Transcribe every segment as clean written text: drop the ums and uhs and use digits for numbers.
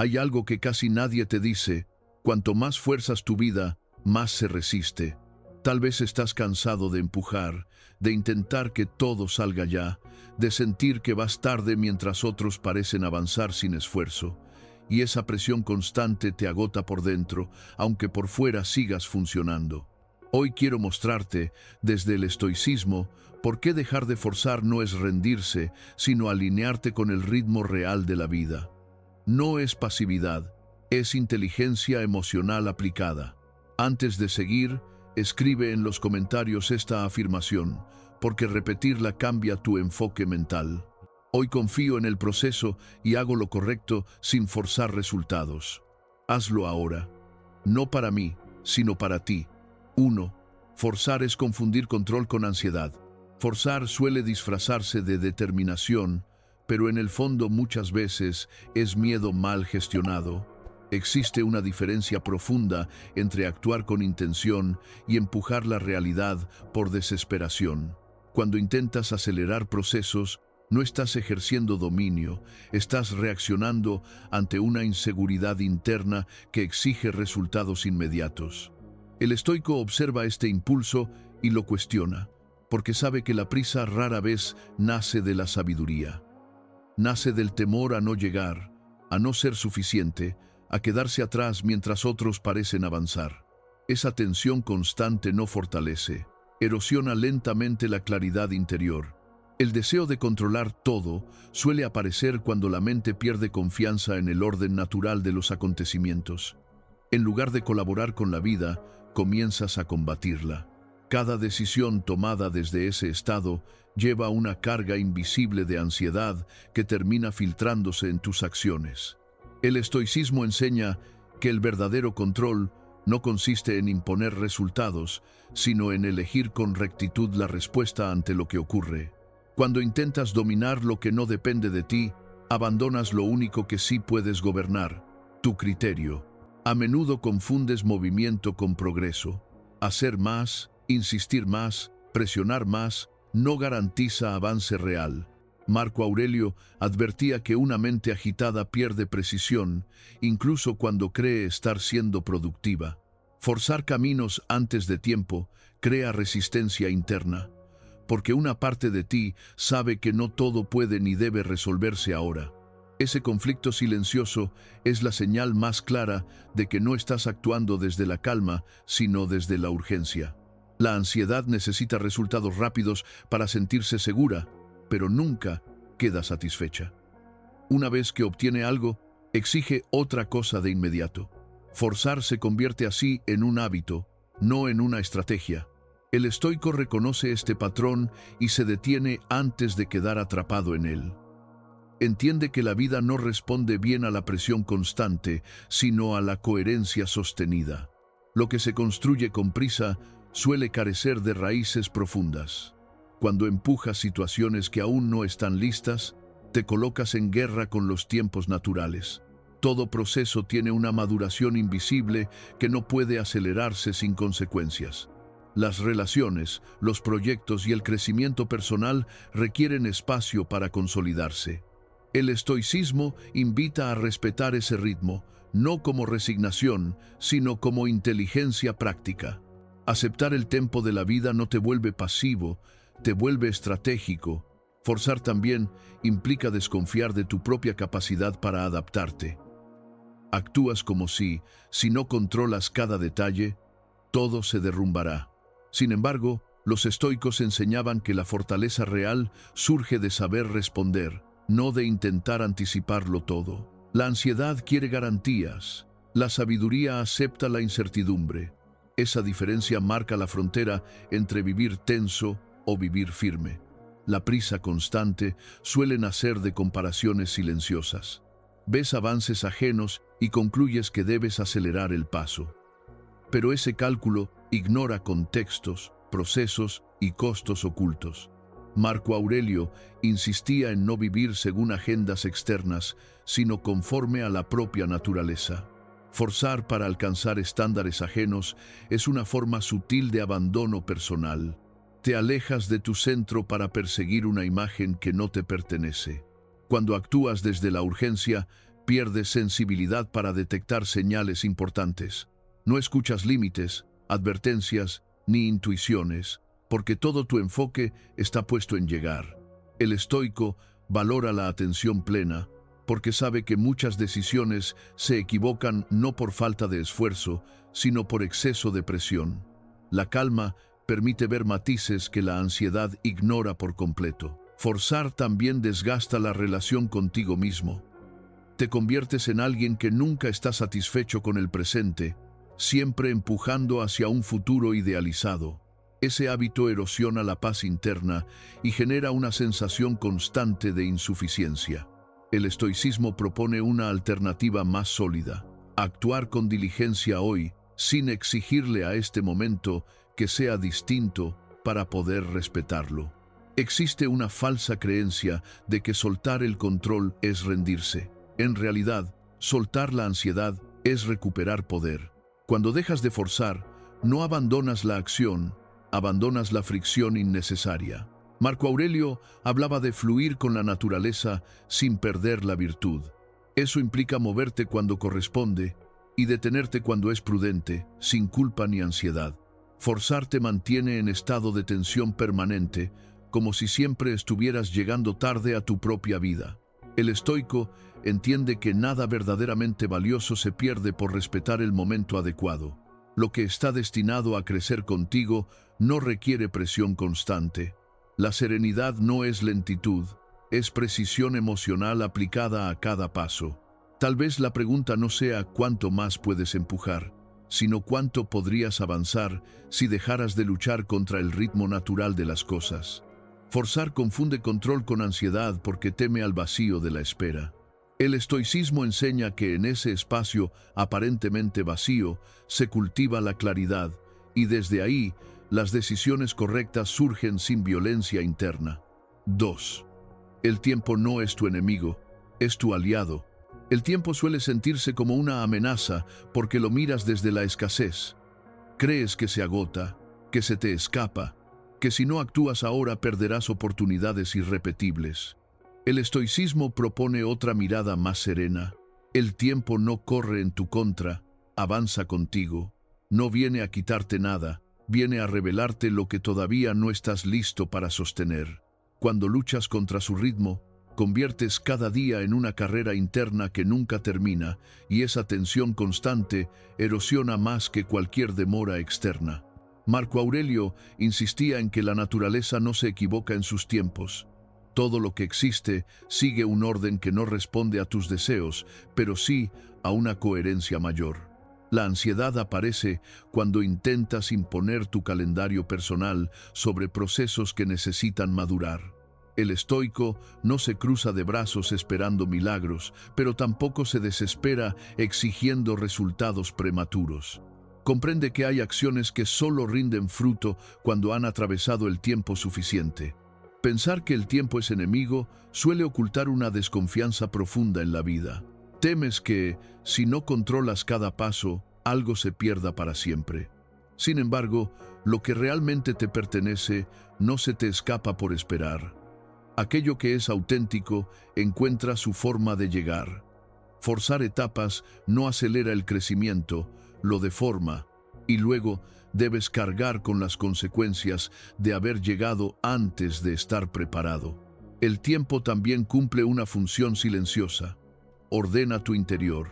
Hay algo que casi nadie te dice: cuanto más fuerzas tu vida, más se resiste. Tal vez estás cansado de empujar, de intentar que todo salga ya, de sentir que vas tarde mientras otros parecen avanzar sin esfuerzo. Y esa presión constante te agota por dentro, aunque por fuera sigas funcionando. Hoy quiero mostrarte, desde el estoicismo, por qué dejar de forzar no es rendirse, sino alinearte con el ritmo real de la vida. No es pasividad, es inteligencia emocional aplicada. Antes de seguir, escribe en los comentarios esta afirmación, porque repetirla cambia tu enfoque mental. Hoy confío en el proceso y hago lo correcto sin forzar resultados. Hazlo ahora. No para mí, sino para ti. 1. Forzar es confundir control con ansiedad. Forzar suele disfrazarse de determinación, pero en el fondo muchas veces es miedo mal gestionado. Existe una diferencia profunda entre actuar con intención y empujar la realidad por desesperación. Cuando intentas acelerar procesos, no estás ejerciendo dominio, estás reaccionando ante una inseguridad interna que exige resultados inmediatos. El estoico observa este impulso y lo cuestiona, porque sabe que la prisa rara vez nace de la sabiduría. Nace del temor a no llegar, a no ser suficiente, a quedarse atrás mientras otros parecen avanzar. Esa tensión constante no fortalece, erosiona lentamente la claridad interior. El deseo de controlar todo suele aparecer cuando la mente pierde confianza en el orden natural de los acontecimientos. En lugar de colaborar con la vida, comienzas a combatirla. Cada decisión tomada desde ese estado lleva una carga invisible de ansiedad que termina filtrándose en tus acciones. El estoicismo enseña que el verdadero control no consiste en imponer resultados, sino en elegir con rectitud la respuesta ante lo que ocurre. Cuando intentas dominar lo que no depende de ti, abandonas lo único que sí puedes gobernar: tu criterio. A menudo confundes movimiento con progreso. Hacer más, insistir más, presionar más, no garantiza avance real. Marco Aurelio advertía que una mente agitada pierde precisión, incluso cuando cree estar siendo productiva. Forzar caminos antes de tiempo crea resistencia interna, porque una parte de ti sabe que no todo puede ni debe resolverse ahora. Ese conflicto silencioso es la señal más clara de que no estás actuando desde la calma, sino desde la urgencia. La ansiedad necesita resultados rápidos para sentirse segura, pero nunca queda satisfecha. Una vez que obtiene algo, exige otra cosa de inmediato. Forzar se convierte así en un hábito, no en una estrategia. El estoico reconoce este patrón y se detiene antes de quedar atrapado en él. Entiende que la vida no responde bien a la presión constante, sino a la coherencia sostenida. Lo que se construye con prisa suele carecer de raíces profundas. Cuando empujas situaciones que aún no están listas, te colocas en guerra con los tiempos naturales. Todo proceso tiene una maduración invisible que no puede acelerarse sin consecuencias. Las relaciones, los proyectos y el crecimiento personal requieren espacio para consolidarse. El estoicismo invita a respetar ese ritmo, no como resignación, sino como inteligencia práctica. Aceptar el tempo de la vida no te vuelve pasivo, te vuelve estratégico. Forzar también implica desconfiar de tu propia capacidad para adaptarte. Actúas como si no controlas cada detalle, todo se derrumbará. Sin embargo, los estoicos enseñaban que la fortaleza real surge de saber responder, no de intentar anticiparlo todo. La ansiedad quiere garantías, la sabiduría acepta la incertidumbre. Esa diferencia marca la frontera entre vivir tenso o vivir firme. La prisa constante suele nacer de comparaciones silenciosas. Ves avances ajenos y concluyes que debes acelerar el paso. Pero ese cálculo ignora contextos, procesos y costos ocultos. Marco Aurelio insistía en no vivir según agendas externas, sino conforme a la propia naturaleza. Forzar para alcanzar estándares ajenos es una forma sutil de abandono personal. Te alejas de tu centro para perseguir una imagen que no te pertenece. Cuando actúas desde la urgencia, Pierdes sensibilidad para detectar señales importantes. No escuchas límites, advertencias ni intuiciones, porque todo tu enfoque está puesto en llegar. El estoico valora la atención plena, porque sabe que muchas decisiones se equivocan no por falta de esfuerzo, sino por exceso de presión. La calma permite ver matices que la ansiedad ignora por completo. Forzar también desgasta la relación contigo mismo. Te conviertes en alguien que nunca está satisfecho con el presente, siempre empujando hacia un futuro idealizado. Ese hábito erosiona la paz interna y genera una sensación constante de insuficiencia. El estoicismo propone una alternativa más sólida: actuar con diligencia hoy, sin exigirle a este momento que sea distinto para poder respetarlo. Existe una falsa creencia de que soltar el control es rendirse. En realidad, soltar la ansiedad es recuperar poder. Cuando dejas de forzar, no abandonas la acción, abandonas la fricción innecesaria. Marco Aurelio hablaba de fluir con la naturaleza sin perder la virtud. Eso implica moverte cuando corresponde y detenerte cuando es prudente, sin culpa ni ansiedad. Forzar te mantiene en estado de tensión permanente, como si siempre estuvieras llegando tarde a tu propia vida. El estoico entiende que nada verdaderamente valioso se pierde por respetar el momento adecuado. Lo que está destinado a crecer contigo no requiere presión constante. La serenidad no es lentitud, es precisión emocional aplicada a cada paso. Tal vez la pregunta no sea cuánto más puedes empujar, sino cuánto podrías avanzar si dejaras de luchar contra el ritmo natural de las cosas. Forzar confunde control con ansiedad porque teme al vacío de la espera. El estoicismo enseña que en ese espacio aparentemente vacío se cultiva la claridad, y desde ahí las decisiones correctas surgen sin violencia interna. 2. El tiempo no es tu enemigo, es tu aliado. El tiempo suele sentirse como una amenaza porque lo miras desde la escasez. Crees que se agota, que se te escapa, que si no actúas ahora perderás oportunidades irrepetibles. El estoicismo propone otra mirada más serena. El tiempo no corre en tu contra, avanza contigo. No viene a quitarte nada, viene a revelarte lo que todavía no estás listo para sostener. Cuando luchas contra su ritmo, conviertes cada día en una carrera interna que nunca termina, y esa tensión constante erosiona más que cualquier demora externa. Marco Aurelio insistía en que la naturaleza no se equivoca en sus tiempos. Todo lo que existe sigue un orden que no responde a tus deseos, pero sí a una coherencia mayor. La ansiedad aparece cuando intentas imponer tu calendario personal sobre procesos que necesitan madurar. El estoico no se cruza de brazos esperando milagros, pero tampoco se desespera exigiendo resultados prematuros. Comprende que hay acciones que solo rinden fruto cuando han atravesado el tiempo suficiente. Pensar que el tiempo es enemigo suele ocultar una desconfianza profunda en la vida. Temes que, si no controlas cada paso, algo se pierda para siempre. Sin embargo, lo que realmente te pertenece no se te escapa por esperar. Aquello que es auténtico encuentra su forma de llegar. Forzar etapas no acelera el crecimiento, lo deforma, y luego debes cargar con las consecuencias de haber llegado antes de estar preparado. El tiempo también cumple una función silenciosa. Ordena tu interior.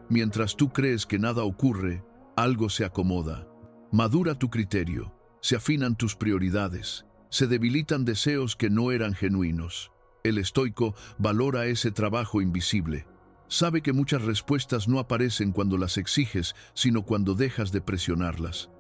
Mientras tú crees que nada ocurre, algo se acomoda. Madura tu criterio, se afinan tus prioridades, se debilitan deseos que no eran genuinos. El estoico valora ese trabajo invisible. Sabe que muchas respuestas no aparecen cuando las exiges, sino cuando dejas de presionarlas.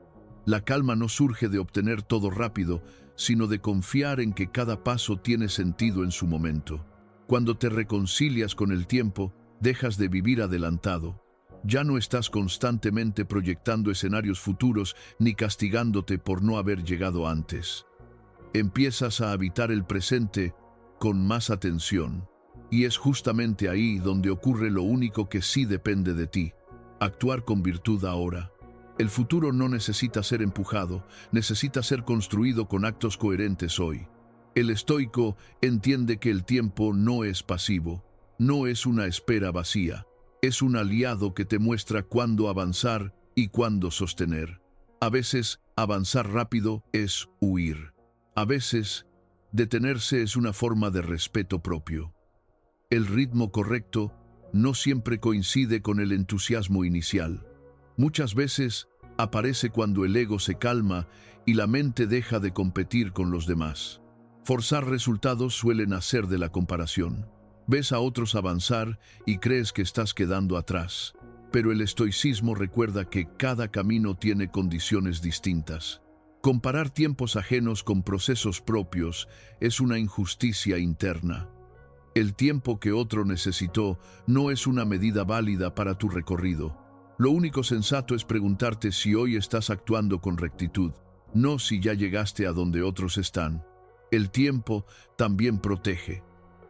La calma no surge de obtener todo rápido, sino de confiar en que cada paso tiene sentido en su momento. Cuando te reconcilias con el tiempo, dejas de vivir adelantado. Ya no estás constantemente proyectando escenarios futuros ni castigándote por no haber llegado antes. Empiezas a habitar el presente con más atención. Y es justamente ahí donde ocurre lo único que sí depende de ti: actuar con virtud ahora. El futuro no necesita ser empujado, necesita ser construido con actos coherentes hoy. El estoico entiende que el tiempo no es pasivo, no es una espera vacía, es un aliado que te muestra cuándo avanzar y cuándo sostener. A veces, avanzar rápido es huir. A veces, detenerse es una forma de respeto propio. El ritmo correcto no siempre coincide con el entusiasmo inicial. Muchas veces aparece cuando el ego se calma y la mente deja de competir con los demás. Forzar resultados suele nacer de la comparación. Ves a otros avanzar y crees que estás quedando atrás. Pero el estoicismo recuerda que cada camino tiene condiciones distintas. Comparar tiempos ajenos con procesos propios es una injusticia interna. El tiempo que otro necesitó no es una medida válida para tu recorrido. Lo único sensato es preguntarte si hoy estás actuando con rectitud, no si ya llegaste a donde otros están. El tiempo también protege.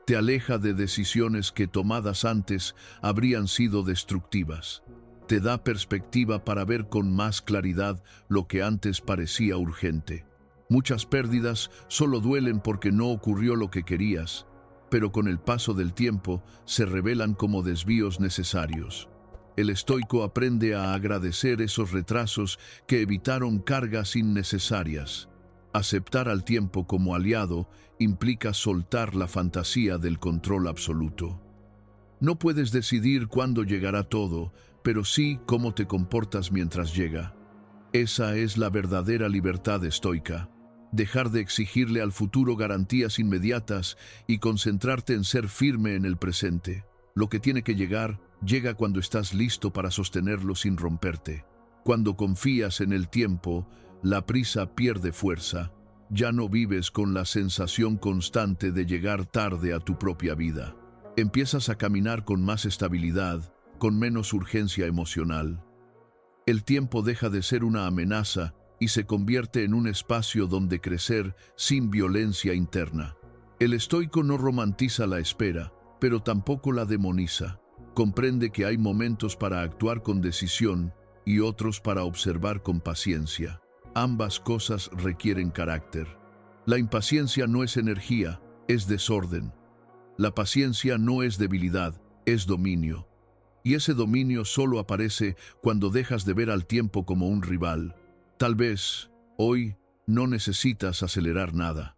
Te aleja de decisiones que tomadas antes habrían sido destructivas. Te da perspectiva para ver con más claridad lo que antes parecía urgente. Muchas pérdidas solo duelen porque no ocurrió lo que querías, pero con el paso del tiempo se revelan como desvíos necesarios. El estoico aprende a agradecer esos retrasos que evitaron cargas innecesarias. Aceptar al tiempo como aliado implica soltar la fantasía del control absoluto. No puedes decidir cuándo llegará todo, pero sí cómo te comportas mientras llega. Esa es la verdadera libertad estoica. Dejar de exigirle al futuro garantías inmediatas y concentrarte en ser firme en el presente. Lo que tiene que llegar, llega cuando estás listo para sostenerlo sin romperte. Cuando confías en el tiempo, la prisa pierde fuerza. Ya no vives con la sensación constante de llegar tarde a tu propia vida. Empiezas a caminar con más estabilidad, con menos urgencia emocional. El tiempo deja de ser una amenaza y se convierte en un espacio donde crecer sin violencia interna. El estoico no romantiza la espera, pero tampoco la demoniza. Comprende que hay momentos para actuar con decisión y otros para observar con paciencia. Ambas cosas requieren carácter. La impaciencia no es energía, es desorden. La paciencia no es debilidad, es dominio. Y ese dominio solo aparece cuando dejas de ver al tiempo como un rival. Tal vez, hoy, no necesitas acelerar nada.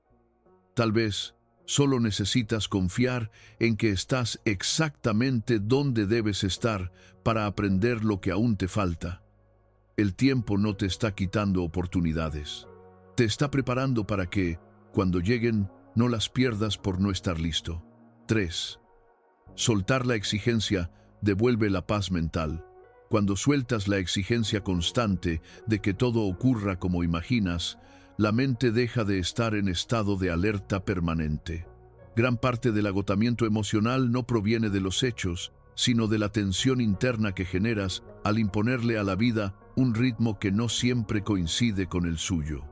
Tal vez, solo necesitas confiar en que estás exactamente donde debes estar para aprender lo que aún te falta. El tiempo no te está quitando oportunidades. Te está preparando para que, cuando lleguen, no las pierdas por no estar listo. 3. Soltar la exigencia devuelve la paz mental. Cuando sueltas la exigencia constante de que todo ocurra como imaginas, la mente deja de estar en estado de alerta permanente. Gran parte del agotamiento emocional no proviene de los hechos, sino de la tensión interna que generas al imponerle a la vida un ritmo que no siempre coincide con el suyo.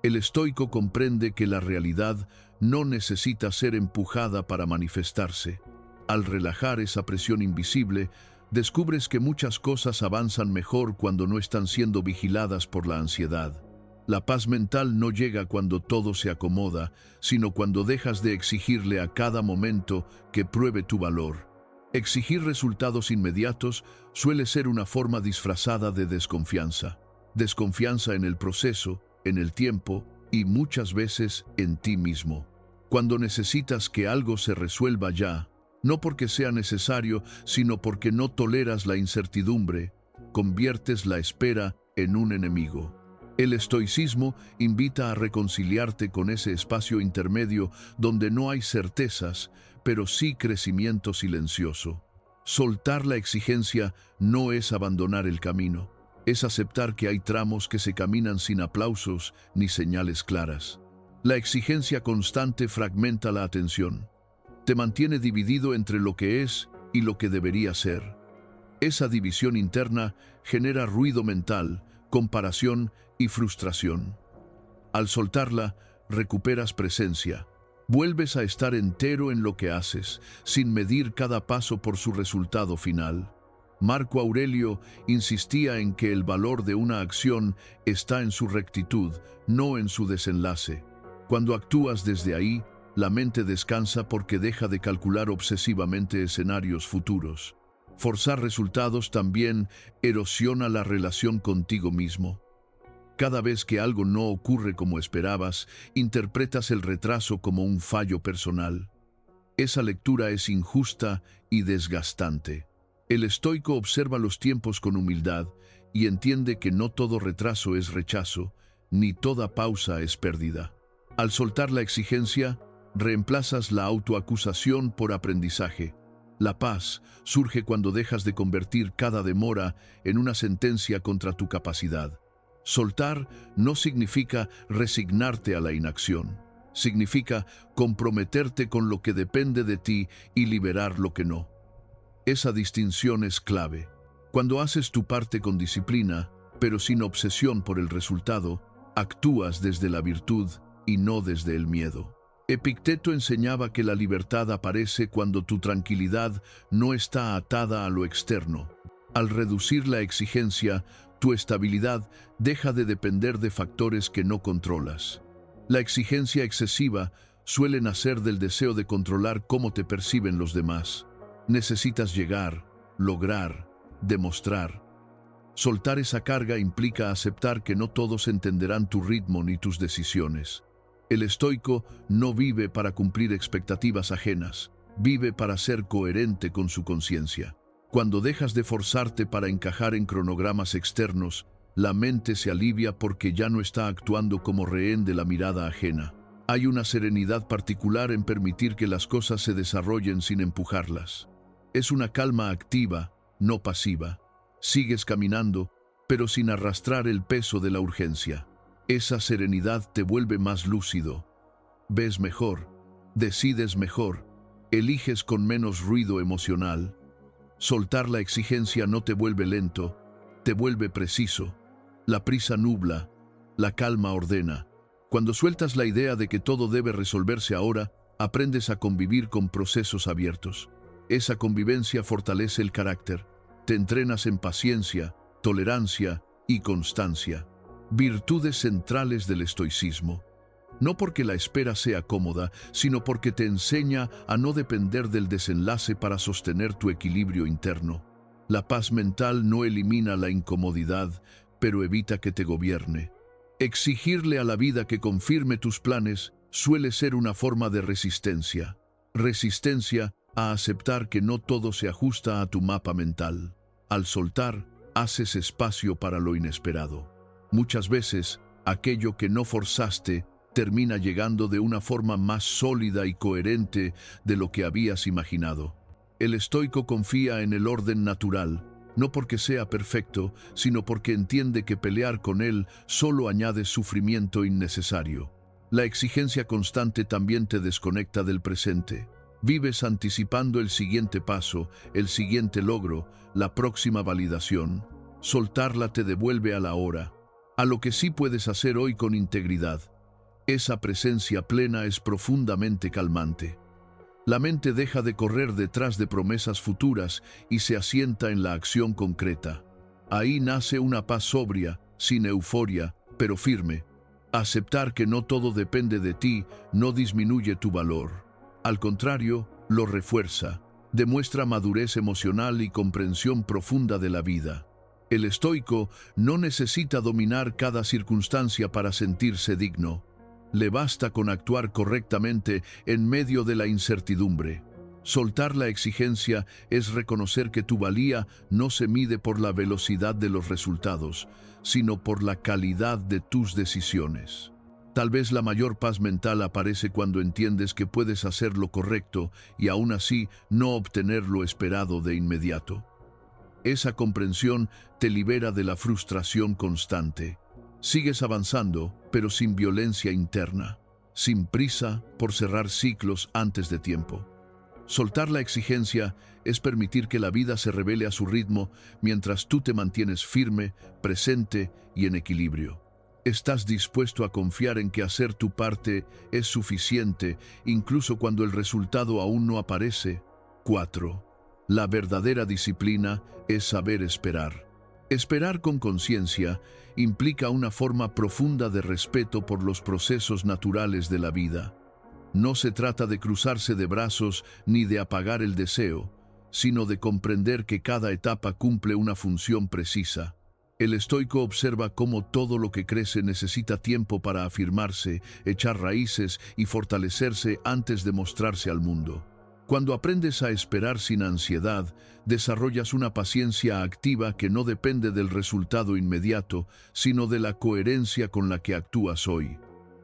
El estoico comprende que la realidad no necesita ser empujada para manifestarse. Al relajar esa presión invisible, descubres que muchas cosas avanzan mejor cuando no están siendo vigiladas por la ansiedad. La paz mental no llega cuando todo se acomoda, sino cuando dejas de exigirle a cada momento que pruebe tu valor. Exigir resultados inmediatos suele ser una forma disfrazada de desconfianza. Desconfianza en el proceso, en el tiempo y muchas veces en ti mismo. Cuando necesitas que algo se resuelva ya, no porque sea necesario, sino porque no toleras la incertidumbre, conviertes la espera en un enemigo. El estoicismo invita a reconciliarte con ese espacio intermedio donde no hay certezas, pero sí crecimiento silencioso. Soltar la exigencia no es abandonar el camino, es aceptar que hay tramos que se caminan sin aplausos ni señales claras. La exigencia constante fragmenta la atención. Te mantiene dividido entre lo que es y lo que debería ser. Esa división interna genera ruido mental, comparación y frustración. Al soltarla, recuperas presencia. Vuelves a estar entero en lo que haces, sin medir cada paso por su resultado final. Marco Aurelio insistía en que el valor de una acción está en su rectitud, no en su desenlace. Cuando actúas desde ahí, La mente descansa porque deja de calcular obsesivamente escenarios futuros. Forzar resultados también erosiona la relación contigo mismo. Cada vez que algo no ocurre como esperabas, interpretas el retraso como un fallo personal. Esa lectura es injusta y desgastante. El estoico observa los tiempos con humildad y entiende que no todo retraso es rechazo, ni toda pausa es pérdida. Al soltar la exigencia, reemplazas la autoacusación por aprendizaje. La paz surge cuando dejas de convertir cada demora en una sentencia contra tu capacidad. Soltar no significa resignarte a la inacción. Significa comprometerte con lo que depende de ti y liberar lo que no. Esa distinción es clave. Cuando haces tu parte con disciplina, pero sin obsesión por el resultado, actúas desde la virtud y no desde el miedo. Epicteto enseñaba que la libertad aparece cuando tu tranquilidad no está atada a lo externo. Al reducir la exigencia, tu estabilidad deja de depender de factores que no controlas. La exigencia excesiva suele nacer del deseo de controlar cómo te perciben los demás. Necesitas llegar, lograr, demostrar. Soltar esa carga implica aceptar que no todos entenderán tu ritmo ni tus decisiones. El estoico no vive para cumplir expectativas ajenas, vive para ser coherente con su conciencia. Cuando dejas de forzarte para encajar en cronogramas externos, la mente se alivia porque ya no está actuando como rehén de la mirada ajena. Hay una serenidad particular en permitir que las cosas se desarrollen sin empujarlas. Es una calma activa, no pasiva. Sigues caminando, pero sin arrastrar el peso de la urgencia. Esa serenidad te vuelve más lúcido. Ves mejor, decides mejor, eliges con menos ruido emocional. Soltar la exigencia no te vuelve lento, te vuelve preciso. La prisa nubla, la calma ordena. Cuando sueltas la idea de que todo debe resolverse ahora, aprendes a convivir con procesos abiertos. Esa convivencia fortalece el carácter. Te entrenas en paciencia, tolerancia y constancia. Virtudes centrales del estoicismo. No porque la espera sea cómoda, sino porque te enseña a no depender del desenlace para sostener tu equilibrio interno. La paz mental no elimina la incomodidad, pero evita que te gobierne. Exigirle a la vida que confirme tus planes suele ser una forma de resistencia. Resistencia a aceptar que no todo se ajusta a tu mapa mental. Al soltar, haces espacio para lo inesperado. Muchas veces, aquello que no forzaste termina llegando de una forma más sólida y coherente de lo que habías imaginado. El estoico confía en el orden natural, no porque sea perfecto, sino porque entiende que pelear con él solo añade sufrimiento innecesario. La exigencia constante también te desconecta del presente. Vives anticipando el siguiente paso, el siguiente logro, la próxima validación. Soltarla te devuelve a la hora, a lo que sí puedes hacer hoy con integridad. Esa presencia plena es profundamente calmante. La mente deja de correr detrás de promesas futuras y se asienta en la acción concreta. Ahí nace una paz sobria, sin euforia, pero firme. Aceptar que no todo depende de ti no disminuye tu valor. Al contrario, lo refuerza. Demuestra madurez emocional y comprensión profunda de la vida. El estoico no necesita dominar cada circunstancia para sentirse digno. Le basta con actuar correctamente en medio de la incertidumbre. Soltar la exigencia es reconocer que tu valía no se mide por la velocidad de los resultados, sino por la calidad de tus decisiones. Tal vez la mayor paz mental aparece cuando entiendes que puedes hacer lo correcto y aún así no obtener lo esperado de inmediato. Esa comprensión te libera de la frustración constante. Sigues avanzando, pero sin violencia interna, sin prisa por cerrar ciclos antes de tiempo. Soltar la exigencia es permitir que la vida se revele a su ritmo mientras tú te mantienes firme, presente y en equilibrio. Estás dispuesto a confiar en que hacer tu parte es suficiente, incluso cuando el resultado aún no aparece. 4. La verdadera disciplina es saber esperar. Esperar con conciencia implica una forma profunda de respeto por los procesos naturales de la vida. No se trata de cruzarse de brazos ni de apagar el deseo, sino de comprender que cada etapa cumple una función precisa. El estoico observa cómo todo lo que crece necesita tiempo para afirmarse, echar raíces y fortalecerse antes de mostrarse al mundo. Cuando aprendes a esperar sin ansiedad, desarrollas una paciencia activa que no depende del resultado inmediato, sino de la coherencia con la que actúas hoy.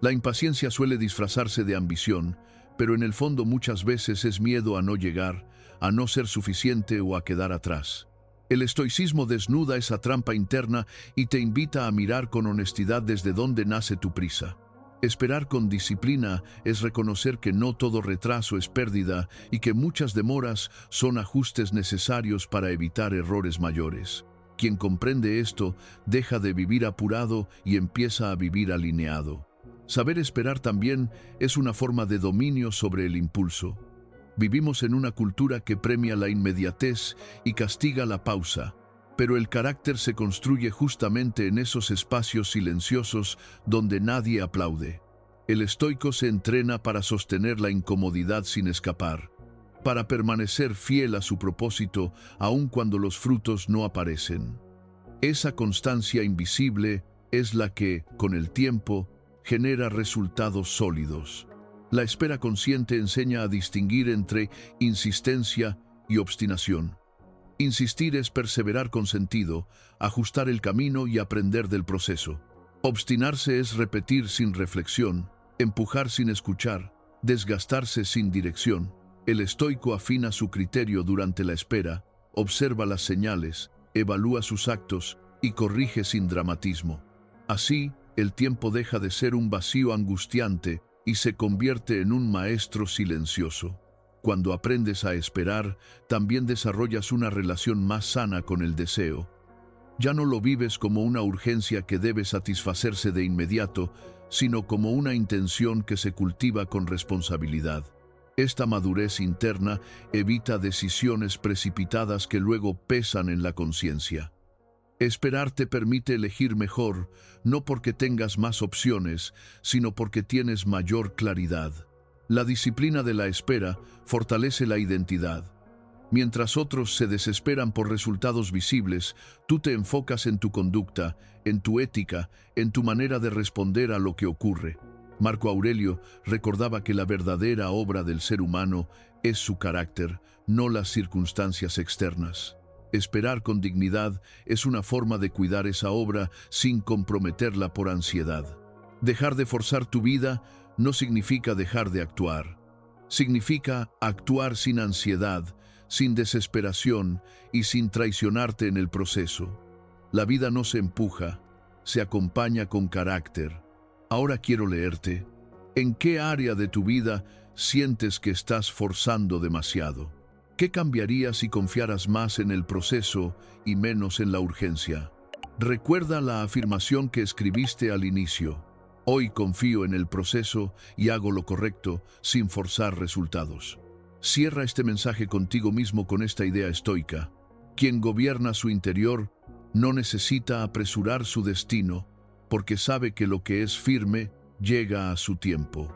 La impaciencia suele disfrazarse de ambición, pero en el fondo muchas veces es miedo a no llegar, a no ser suficiente o a quedar atrás. El estoicismo desnuda esa trampa interna y te invita a mirar con honestidad desde dónde nace tu prisa. Esperar con disciplina es reconocer que no todo retraso es pérdida y que muchas demoras son ajustes necesarios para evitar errores mayores. Quien comprende esto deja de vivir apurado y empieza a vivir alineado. Saber esperar también es una forma de dominio sobre el impulso. Vivimos en una cultura que premia la inmediatez y castiga la pausa, pero el carácter se construye justamente en esos espacios silenciosos donde nadie aplaude. El estoico se entrena para sostener la incomodidad sin escapar, para permanecer fiel a su propósito aun cuando los frutos no aparecen. Esa constancia invisible es la que, con el tiempo, genera resultados sólidos. La espera consciente enseña a distinguir entre insistencia y obstinación. Insistir es perseverar con sentido, ajustar el camino y aprender del proceso. Obstinarse es repetir sin reflexión, empujar sin escuchar, desgastarse sin dirección. El estoico afina su criterio durante la espera, observa las señales, evalúa sus actos y corrige sin dramatismo. Así, el tiempo deja de ser un vacío angustiante y se convierte en un maestro silencioso. Cuando aprendes a esperar, también desarrollas una relación más sana con el deseo. Ya no lo vives como una urgencia que debe satisfacerse de inmediato, sino como una intención que se cultiva con responsabilidad. Esta madurez interna evita decisiones precipitadas que luego pesan en la conciencia. Esperar te permite elegir mejor, no porque tengas más opciones, sino porque tienes mayor claridad. La disciplina de la espera fortalece la identidad. Mientras otros se desesperan por resultados visibles, tú te enfocas en tu conducta, en tu ética, en tu manera de responder a lo que ocurre. Marco Aurelio recordaba que la verdadera obra del ser humano es su carácter, no las circunstancias externas. Esperar con dignidad es una forma de cuidar esa obra sin comprometerla por ansiedad. Dejar de forzar tu vida no significa dejar de actuar. Significa actuar sin ansiedad, sin desesperación y sin traicionarte en el proceso. La vida no se empuja, se acompaña con carácter. Ahora quiero leerte. ¿En qué área de tu vida sientes que estás forzando demasiado? ¿Qué cambiaría si confiaras más en el proceso y menos en la urgencia? Recuerda la afirmación que escribiste al inicio. Hoy confío en el proceso y hago lo correcto sin forzar resultados. Cierra este mensaje contigo mismo con esta idea estoica. Quien gobierna su interior no necesita apresurar su destino, porque sabe que lo que es firme llega a su tiempo.